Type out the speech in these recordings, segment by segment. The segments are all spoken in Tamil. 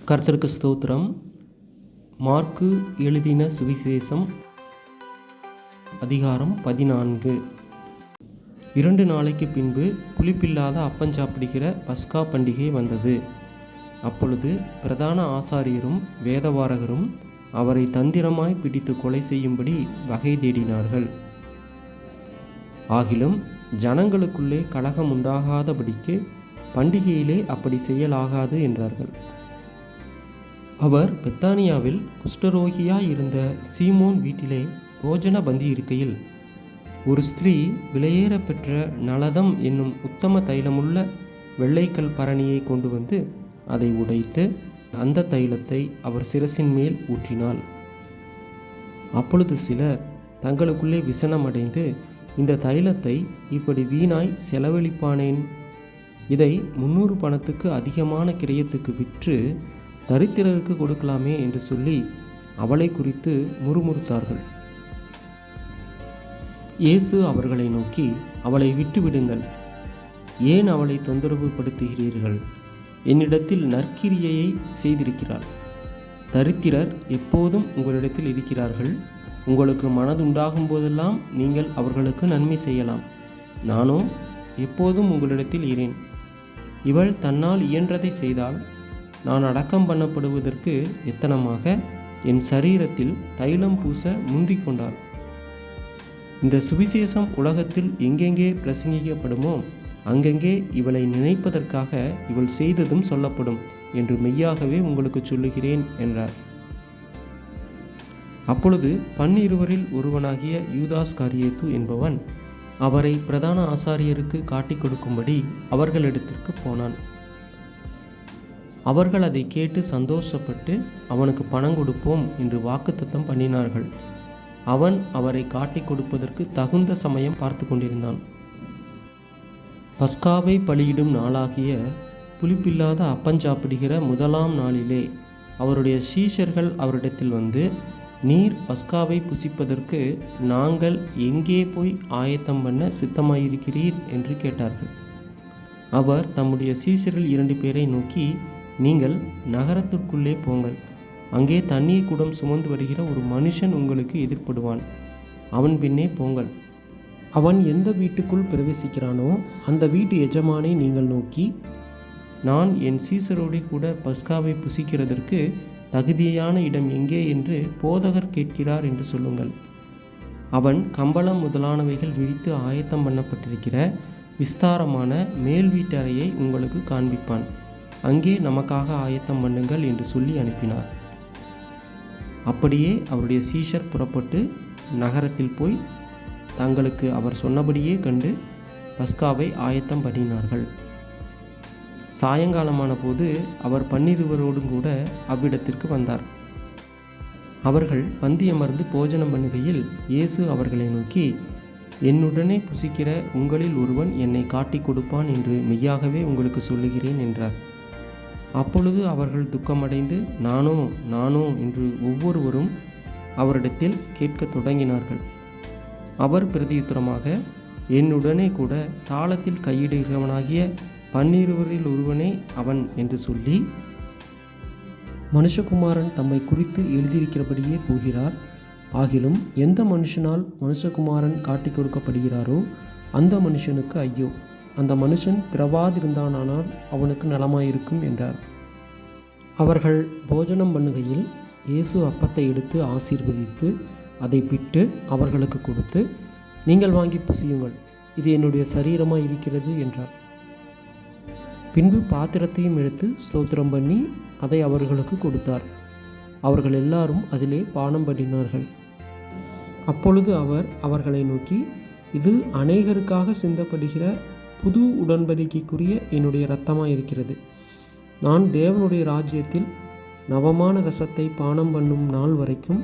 கர்த்தருக்கு ஸ்தோத்திரம். மார்க்கு எழுதின சுவிசேஷம் அதிகாரம் 14. 2 நாளைக்கு பின்பு புளிப்பில்லாத அப்பஞ்சாப்பிடுகிற பஸ்கா பண்டிகை வந்தது. அப்பொழுது பிரதான ஆசாரியரும் வேதபாரகரும் அவரை தந்திரமாய் பிடித்து கொலை செய்யும்படி வகை தேடினார்கள். ஆகிலும் ஜனங்களுக்குள்ளே கலகம் உண்டாகாதபடிக்கு பண்டிகையிலே அப்படி செய்யலாகாது என்றார்கள். அவர் பெத்தானியாவில் குஷ்டரோகியாய் இருந்த சீமோன் வீட்டிலே போஜன பந்தி இருக்கையில் ஒரு ஸ்திரீ விலையேற பெற்ற நலதம் என்னும் உத்தம தைலமுள்ள வெள்ளைக்கல் பரணியை கொண்டு வந்து அதை உடைத்து அந்த தைலத்தை அவர் சிரசின் மேல் ஊற்றினாள். அப்பொழுது சிலர் தங்களுக்குள்ளே விசனமடைந்து, இந்த தைலத்தை இப்படி வீணாய் செலவழிப்பானேன், இதை 300 பணத்துக்கு அதிகமான கிரயத்துக்கு விற்று தரித்திரருக்கு கொடுக்கலாமே என்று சொல்லி அவளை குறித்து முறுமுறுத்தார்கள். இயேசு அவர்களை நோக்கி, அவளை விட்டுவிடுங்கள், ஏன் அவளை தொந்தரவு படுத்துகிறீர்கள்? என்னிடத்தில் நற்கிரியையை செய்திருக்கிறாள். தரித்திரர் எப்போதும் உங்களிடத்தில் இருக்கிறார்கள். உங்களுக்கு மனதுண்டாகும் போதெல்லாம் நீங்கள் அவர்களுக்கு நன்மை செய்யலாம். நானோ எப்போதும் உங்களிடத்தில் இரேன். இவள் தன்னால் இயன்றதை செய்தால் நான் அடக்கம் பண்ணப்படுவதற்கு எத்தனமாக என் சரீரத்தில் தைலம் பூச முந்திக் கொண்டாள். இந்த சுவிசேஷம் உலகத்தில் எங்கெங்கே பிரசங்கிக்கப்படுமோ அங்கெங்கே இவளை நினைப்பதற்காக இவள் செய்ததும் சொல்லப்படும் என்று மெய்யாகவே உங்களுக்கு சொல்லுகிறேன் என்றார். அப்பொழுது 12 ஒருவனாகிய யூதாஸ் காரியேத்து என்பவன் அவரை பிரதான ஆசாரியருக்கு காட்டிக் கொடுக்கும்படி அவர்களிடத்திற்கு போனான். அவர்கள் அதை கேட்டு சந்தோஷப்பட்டு அவனுக்கு பணம் கொடுப்போம் என்று வாக்குத்தத்தம் பண்ணினார்கள். அவன் அவரை காட்டிக் கொடுப்பதற்கு தகுந்த சமயம் பார்த்து கொண்டிருந்தான். பஸ்காவை பலியிடும் நாளாகிய புளிப்பில்லாத அப்பஞ்சாப்பிடுகிற முதலாம் நாளிலே அவருடைய சீஷர்கள் அவரிடத்தில் வந்து, நீர் பஸ்காவை புசிப்பதற்கு நாங்கள் எங்கே போய் ஆயத்தம் பண்ண சித்தமாயிருக்கிறீர் என்று கேட்டார்கள். அவர் தம்முடைய சீஷரில் 2 பேரை நோக்கி, நீங்கள் நகரத்திற்குள்ளே போங்கள், அங்கே தண்ணீர் குடம் சுமந்து வருகிற ஒரு மனுஷன் உங்களுக்கு எதிர்ப்படுவான், அவன் பின்னே போங்கள். அவன் எந்த வீட்டுக்குள் பிரவேசிக்கிறானோ அந்த வீட்டு எஜமானை நீங்கள் நோக்கி, நான் என் சீசரோடு கூட பஸ்காவை புசிக்கிறதற்கு தகுதியான இடம் எங்கே என்று போதகர் கேட்கிறார் என்று சொல்லுங்கள். அவன் கம்பளம் முதலானவைகள் விரித்து ஆயத்தம் பண்ணப்பட்டிருக்கிற விஸ்தாரமான மேல் வீட்டு அறையை உங்களுக்கு காண்பிப்பான், அங்கே நமக்காக ஆயத்தம் பண்ணுங்கள் என்று சொல்லி அனுப்பினார். அப்படியே அவருடைய சீஷர் புறப்பட்டு நகரத்தில் போய் தங்களுக்கு அவர் சொன்னபடியே கண்டு பஸ்காவை ஆயத்தம் பண்ணினார்கள். சாயங்காலமான போது அவர் 12 கூட அவ்விடத்திற்கு வந்தார். அவர்கள் பந்தியமர்ந்து போஜனம் பண்ணுகையில் இயேசு அவர்களை நோக்கி, என்னுடனே புசிக்கிற உங்களில் ஒருவன் என்னை காட்டிக் கொடுப்பான் என்று மெய்யாகவே உங்களுக்கு சொல்லுகிறேன் என்றார். அப்பொழுது அவர்கள் துக்கமடைந்து நானோ என்று ஒவ்வொருவரும் அவரிடத்தில் கேட்க தொடங்கினார்கள். அவர் பிரதியுத்தரமாக, என்னுடனே கூட தாளத்தில் கையிடுகிறவனாகிய 12 ஒருவனே அவன் என்று சொல்லி, மனுஷகுமாரன் தம்மை குறித்து எழுதியிருக்கிறபடியே போகிறார். ஆகிலும் எந்த மனுஷனால் மனுஷகுமாரன் காட்டிக் கொடுக்கப்படுகிறாரோ அந்த மனுஷனுக்கு ஐயோ, அந்த மனுஷன் பிறவாதிருந்தானால் அவனுக்கு நலமாயிருக்கும் என்றார். அவர்கள் போஜனம் பண்ணுகையில் இயேசு அப்பத்தை எடுத்து ஆசீர்வதித்து அதை பிட்டு அவர்களுக்கு கொடுத்து, நீங்கள் வாங்கி புசியுங்கள், இது என்னுடைய சரீரமாய் இருக்கிறது என்றார். பின்பு பாத்திரத்தையும் எடுத்து ஸ்தோத்திரம் பண்ணி அதை அவர்களுக்கு கொடுத்தார். அவர்கள் எல்லாரும் அதிலே பானம் பண்ணினார்கள். அப்பொழுது அவர் அவர்களை நோக்கி, இது அநேகருக்காக சிந்தப்படுகிற புது உடன்படிக்கைக்குரிய என்னுடைய இரத்தமாக இருக்கிறது. நான் தேவனுடைய ராஜ்யத்தில் நவமான ரசத்தை பானம் பண்ணும் நாள் வரைக்கும்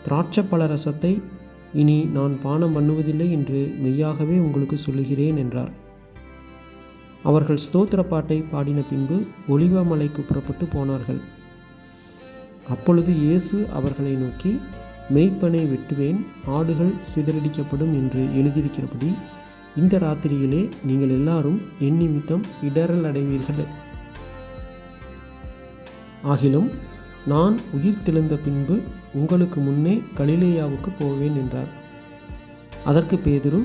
திராட்சைப்பழ ரசத்தை இனி நான் பானம் பண்ணுவதில்லை என்று மெய்யாகவே உங்களுக்கு சொல்லுகிறேன் என்றார். அவர்கள் ஸ்தோத்திர பாட்டை பாடின பின்பு ஒலிவ மலைக்கு புறப்பட்டு போனார்கள். அப்பொழுது இயேசு அவர்களை நோக்கி, மேய்ப்பனை வெட்டுவேன், ஆடுகள் சிதறடிக்கப்படும் என்று எழுதியிருக்கிறபடி இந்த ராத்திரியிலே நீங்கள் எல்லாரும் என் நிமித்தம் இடறல் அடைவீர்கள். ஆகிலும் நான் உயிர்த்தெழுந்த பின்பு உங்களுக்கு முன்னே கலிலேயாவுக்கு போவேன் என்றார். அதற்கு பேதுரு,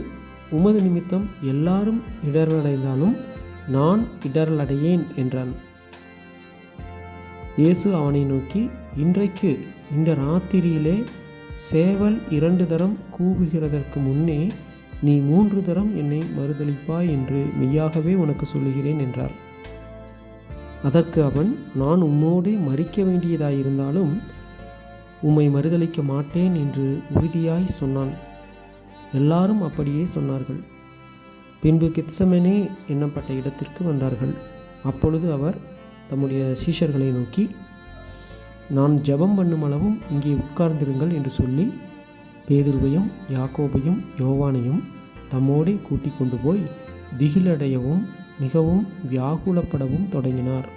உமது நிமித்தம் எல்லாரும் இடரலடைந்தாலும் நான் இடரலடையேன் என்றான். இயேசு அவனை நோக்கி, இன்றைக்கு இந்த ராத்திரியிலே சேவல் 2 தரம் கூவுகிறதற்கு முன்னே நீ 3 தரம் என்னை மறுதலிப்பாய் என்று மெய்யாகவே உனக்கு சொல்லுகிறேன் என்றார். அதற்கு அவன், நான் உம்மோடே மரிக்க வேண்டியதாயிருந்தாலும் உம்மை மறுதலிக்க மாட்டேன் என்று உறுதியாய் சொன்னான். எல்லாரும் அப்படியே சொன்னார்கள். பின்பு கெத்செமனே என்னப்பட்ட இடத்திற்கு வந்தார்கள். அப்பொழுது அவர் தம்முடைய சீஷர்களை நோக்கி, நான் ஜெபம் பண்ணும் அளவும் இங்கே உட்கார்ந்திருங்கள் என்று சொல்லி பேதுருவையும் யாக்கோபையும் யோவானையும் தம்மோடே கூட்டிக் கொண்டு போய் திகிலடையவும் மிகவும் வியாகுலப்படவும் தொடங்கினார்.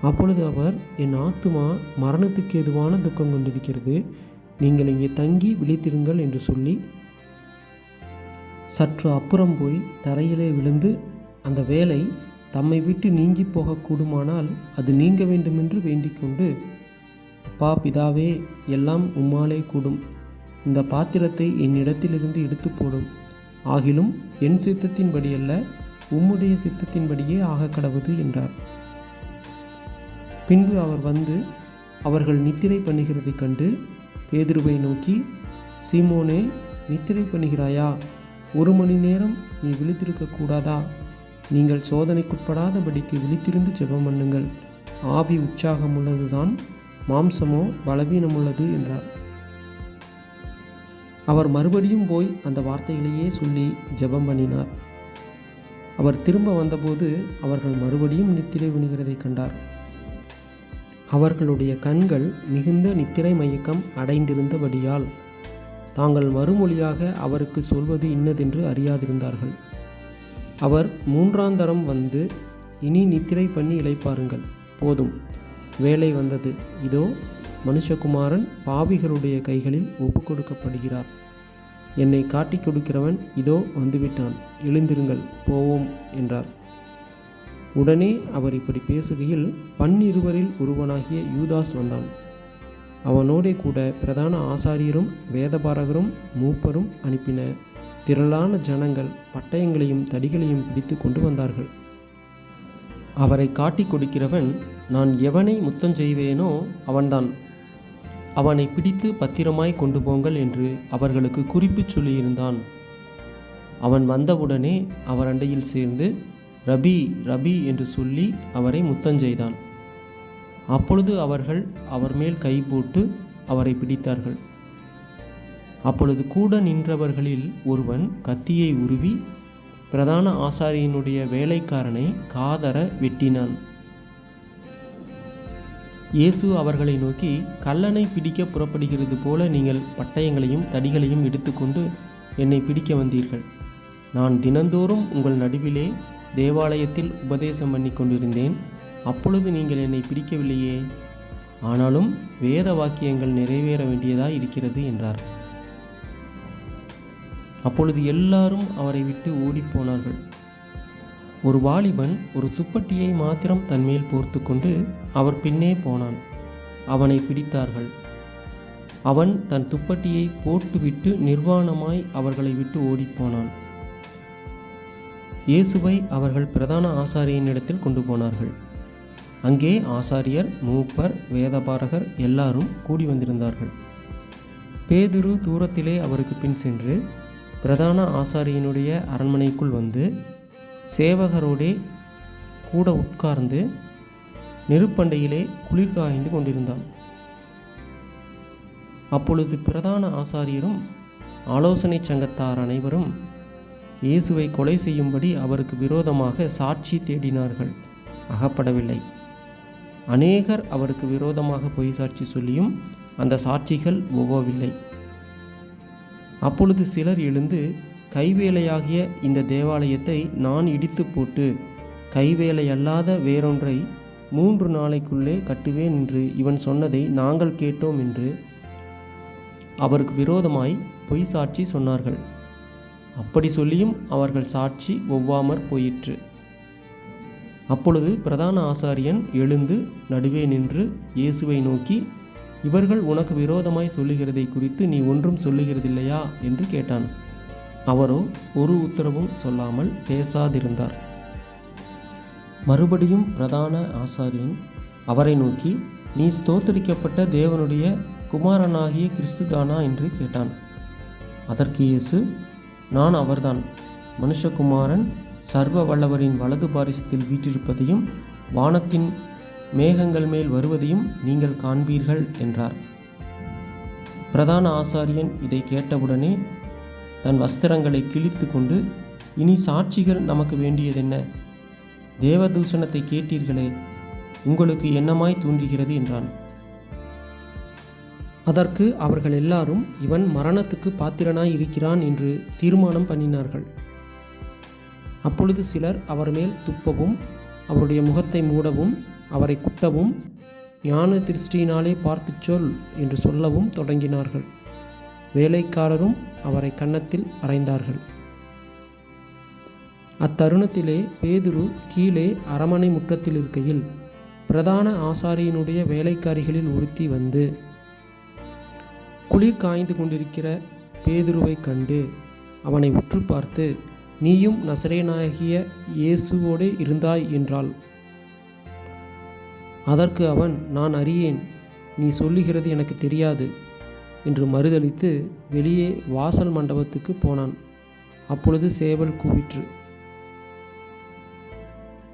அப்பொழுது அவர், என் ஆத்துமா மரணத்துக்கு ஏதுவான துக்கம் கொண்டிருக்கிறது, நீங்கள் இங்கே தங்கி விழித்திருங்கள் என்று சொல்லி சற்று அப்புறம் போய் தரையிலே விழுந்து, அந்த வேலை தம்மை விட்டு நீங்கி போகக்கூடுமானால் அது நீங்க வேண்டுமென்று வேண்டிக்கொண்டு, அப்பா பிதாவே, எல்லாம் உம்மாலே கூடும், இந்த பாத்திரத்தை என்னிடத்திலிருந்து எடுத்து போடும், ஆகிலும் என் சித்தத்தின்படியல்ல உம்முடைய சித்தத்தின்படியே ஆகக்கடவது என்றார். பின்பு அவர் வந்து அவர்கள் நித்திரை பண்ணுகிறதை கண்டு பேதுருவை நோக்கி, சீமோனே, நித்திரை பண்ணுகிறாயா? 1 மணி நேரம் நீ விழித்திருக்க கூடாதா? நீங்கள் சோதனைக்குட்படாதபடிக்கு விழித்திருந்து ஜெபம் பண்ணுங்கள். ஆவி உற்சாகமுள்ளதுதான், மாம்சமோ பலவீனமுள்ளது என்றார். அவர் மறுபடியும் போய் அந்த வார்த்தைகளையே சொல்லி ஜெபம் பண்ணினார். அவர் திரும்ப வந்தபோது அவர்கள் மறுபடியும் நித்திரை பண்ணுகிறதை கண்டார். அவர்களுடைய கண்கள் மிகுந்த நித்திரை மயக்கம் அடைந்திருந்தபடியால் தாங்கள் மறுமொழியாக அவருக்கு சொல்வது இன்னதென்று அறியாதிருந்தார்கள். அவர் 3ஆம் தரம் வந்து, இனி நித்திரை பண்ணி இளைப்பாருங்கள், போதும், வேலை வந்தது, இதோ மனுஷகுமாரன் பாவிகளுடைய கைகளில் ஒப்பு கொடுக்கப்படுகிறார், என்னை காட்டிக் கொடுக்கிறவன் இதோ வந்துவிட்டான், எழுந்திருங்கள், போவோம் என்றார். உடனே அவர் இப்படி பேசுகையில் 12 ஒருவனாகிய யூதாஸ் வந்தான். அவனோடே கூட பிரதான ஆசாரியரும் வேதபாரகரும் மூப்பரும் அனுப்பின திரளான ஜனங்கள் பட்டயங்களையும் தடிகளையும் பிடித்து கொண்டு வந்தார்கள். அவரை காட்டிக் கொடுக்கிறவன், நான் எவனை முத்தம் செய்வேனோ அவன்தான், அவனை பிடித்து பத்திரமாய் கொண்டு போங்கள் என்று அவர்களுக்கு குறிப்பு சொல்லியிருந்தான். அவன் வந்தவுடனே அவர் அண்டையில் சேர்ந்து, ரபி ரபி என்று சொல்லி அவரை முத்தஞ்செய்தான். அப்பொழுது அவர்கள் அவர் மேல் கை போட்டு அவரை பிடித்தார்கள். அப்பொழுது கூட நின்றவர்களில் ஒருவன் கத்தியை உருவி பிரதான ஆசாரியனுடைய வேலைக்காரனை காதர வெட்டினான். இயேசு அவர்களை நோக்கி, கள்ளனை பிடிக்க புறப்படுகிறது போல நீங்கள் பட்டயங்களையும் தடிகளையும் எடுத்துக்கொண்டு என்னை பிடிக்க வந்தீர்கள். நான் தினந்தோறும் உங்கள் நடுவிலே தேவாலயத்தில் உபதேசம் பண்ணி கொண்டிருந்தேன், அப்பொழுது நீங்கள் என்னை பிடிக்கவில்லையே. ஆனாலும் வேத வாக்கியங்கள் நிறைவேற வேண்டியதாய் இருக்கிறது என்றார். அப்பொழுது எல்லாரும் அவரை விட்டு ஓடிப்போனார்கள். ஒரு வாலிபன் ஒரு துப்பட்டியை மாத்திரம் தன்மேல் போர்த்து கொண்டு அவர் பின்னே போனான். அவனை பிடித்தார்கள். அவன் தன் துப்பட்டியை போட்டுவிட்டு நிர்வாணமாய் அவர்களை விட்டு ஓடிப்போனான். இயேசுவை அவர்கள் பிரதான ஆசாரியனிடத்தில் கொண்டு போனார்கள். அங்கே ஆசாரியர், மூப்பர், வேதபாரகர் எல்லாரும் கூடி வந்திருந்தார்கள். பேதுரு தூரத்திலே அவருக்கு பின் சென்று பிரதான ஆசாரியனுடைய அரண்மனைக்குள் வந்து சேவகரோடே கூட உட்கார்ந்து நெருப்பண்டையிலே குளிர் காய்ந்து கொண்டிருந்தான். அப்பொழுது பிரதான ஆசாரியரும் ஆலோசனை சங்கத்தார் அனைவரும் இயேசுவை கொலை செய்யும்படி அவருக்கு விரோதமாக சாட்சி தேடினார்கள். அகப்படவில்லை. அநேகர் அவருக்கு விரோதமாக பொய் சாட்சி சொல்லியும் அந்த சாட்சிகள் ஒவ்வொவில்லை. அப்பொழுது சிலர் எழுந்து, கைவேலையாகிய இந்த தேவாலயத்தை நான் இடித்து போட்டு கைவேலையல்லாத வேறொன்றை 3 நாளைக்குள்ளே கட்டுவேன் என்று இவன் சொன்னதை நாங்கள் கேட்டோம் என்று அவருக்கு விரோதமாய் பொய் சாட்சி சொன்னார்கள். அப்படி சொல்லியும் அவர்கள் சாட்சி ஒவ்வாமற் போயிற்று. அப்பொழுது பிரதான ஆசாரியன் எழுந்து நடுவே நின்று இயேசுவை நோக்கி, இவர்கள் உனக்கு விரோதமாய் சொல்லுகிறதை குறித்து நீ ஒன்றும் சொல்லுகிறதில்லையா என்று கேட்டான். அவரோ ஒரு உத்தரவும் சொல்லாமல் பேசாதிருந்தார். மறுபடியும் பிரதான ஆசாரியன் அவரை நோக்கி, நீ ஸ்தோத்தரிக்கப்பட்ட தேவனுடைய குமாரனாகிய கிறிஸ்துதானா என்று கேட்டான். அதற்கு இயேசு, நான் அவர்தான். மனுஷகுமாரன் சர்வ வல்லவரின் வலது பாரிசத்தில் வீற்றிருப்பதையும் வானத்தின் மேகங்கள் மேல் வருவதையும் நீங்கள் காண்பீர்கள் என்றார். பிரதான ஆசாரியன் இதை கேட்டவுடனே தன் வஸ்திரங்களை கிழித்து கொண்டு, இனி சாட்சிகள் நமக்கு வேண்டியதென்ன? தேவதூஷணத்தை கேட்டீர்களே, உங்களுக்கு என்னமாய் தோன்றுகிறது என்றான். அதற்கு அவர்கள் எல்லாரும், இவன் மரணத்துக்கு பாத்திரனாய் இருக்கிறான் என்று தீர்மானம் பண்ணினார்கள். அப்பொழுது சிலர் அவர் மேல் துப்பவும் அவருடைய முகத்தை மூடவும் அவரை குட்டவும், ஞான திருஷ்டியினாலே பார்த்துச் சொல் என்று சொல்லவும் தொடங்கினார்கள். வேலைக்காரரும் அவரை கன்னத்தில் அறைந்தார்கள். அத்தருணத்திலே பேதுரு கீழே அரமனை முற்றத்தில் இருக்கையில் பிரதான ஆசாரியனுடைய வேலைக்காரிகளில் ஒருத்தி வந்து குளிர் காய்ந்து கொண்டிருக்கிற பேதுருவை கண்டு அவனை உற்று பார்த்து, நீயும் நசரேயனாகிய இயேசுவோடே இருந்தாய் என்றாள். அதற்கு அவன், நான் அறியேன், நீ சொல்லுகிறது எனக்கு தெரியாது என்று மறுதலித்து வெளியே வாசல் மண்டபத்துக்கு போனான். அப்பொழுது சேவல் கூவிற்று.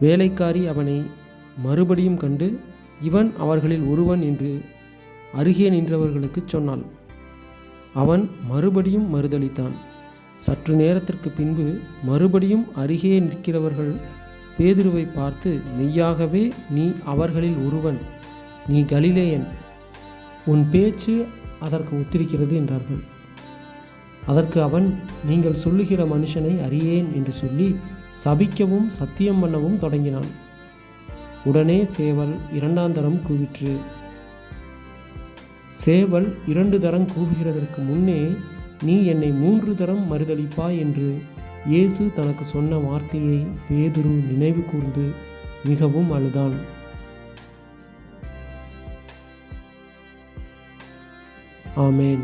வேலைக்காரி அவனை மறுபடியும் கண்டு, இவன் அவர்களில் ஒருவன் என்று அருகே நின்றவர்களுக்கு சொன்னாள். அவன் மறுபடியும் மறுதலித்தான். சற்று நேரத்திற்கு பின்பு மறுபடியும் அருகே நிற்கிறவர்கள் பேதுருவை பார்த்து, மெய்யாகவே நீ அவர்களில் ஒருவன், நீ கலிலேயன், உன் பேச்சு அதற்கு ஒத்திருக்கிறது என்றார்கள். அதற்கு அவன், நீங்கள் சொல்லுகிற மனுஷனை அறியேன் என்று சொல்லி சபிக்கவும் சத்தியம் பண்ணவும் தொடங்கினான். உடனே சேவல் 2ஆம் தரம் கூவிற்று. சேவல் 2 தரம் கூவுகிறதற்கு முன்னே நீ என்னை 3 தரம் மறுதலிப்பாய் என்று இயேசு தனக்கு சொன்ன வார்த்தையை பேதுரு நினைவு கூர்ந்து மிகவும் அழுதான். ஆமேன்.